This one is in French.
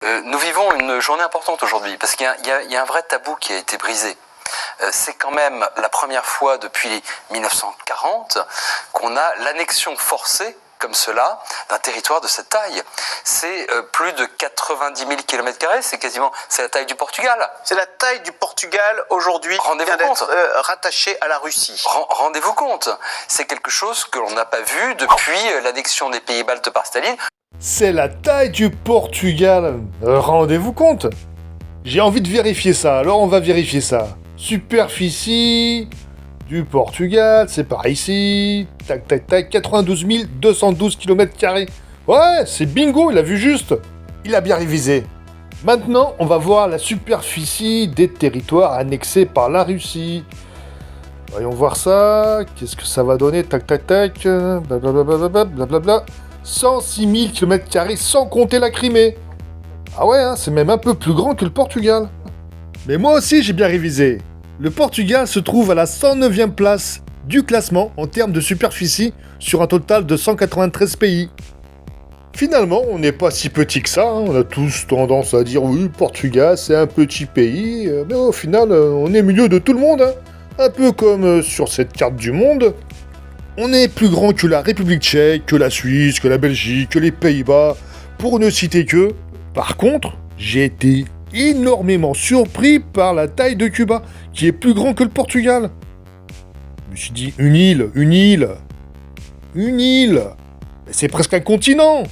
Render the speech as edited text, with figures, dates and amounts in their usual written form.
Nous vivons une journée importante aujourd'hui parce qu'il y a un vrai tabou qui a été brisé. C'est quand même la première fois depuis 1940 qu'on a l'annexion forcée, comme cela, d'un territoire de cette taille. C'est plus de 90 000 km², c'est la taille du Portugal. C'est la taille du Portugal aujourd'hui qui vient d'être rattaché à la Russie. Rendez-vous compte, c'est quelque chose que l'on n'a pas vu depuis l'annexion des pays baltes par Staline. C'est la taille du Portugal. Rendez-vous compte. J'ai envie de vérifier ça, alors on va vérifier ça. Superficie du Portugal, c'est par ici. Tac, tac, tac, 92 212 km². Ouais, c'est bingo, il a vu juste. Il a bien révisé. Maintenant, on va voir la superficie des territoires annexés par la Russie. Voyons voir ça. Qu'est-ce que ça va donner? Tac, tac, tac. Blablabla, blablabla. 106 000 km² sans compter la Crimée. Ah ouais, hein, c'est même un peu plus grand que le Portugal. Mais moi aussi, j'ai bien révisé. Le Portugal se trouve à la 109e place du classement en termes de superficie sur un total de 193 pays. Finalement, on n'est pas si petit que ça. Hein. On a tous tendance à dire oui, le Portugal, c'est un petit pays. Mais au final, on est au milieu de tout le monde. Hein. Un peu comme sur cette carte du monde. On est plus grand que la République tchèque, que la Suisse, que la Belgique, que les Pays-Bas, pour ne citer que. Par contre, j'ai été énormément surpris par la taille de Cuba, qui est plus grand que le Portugal. Je me suis dit, une île. Mais c'est presque un continent.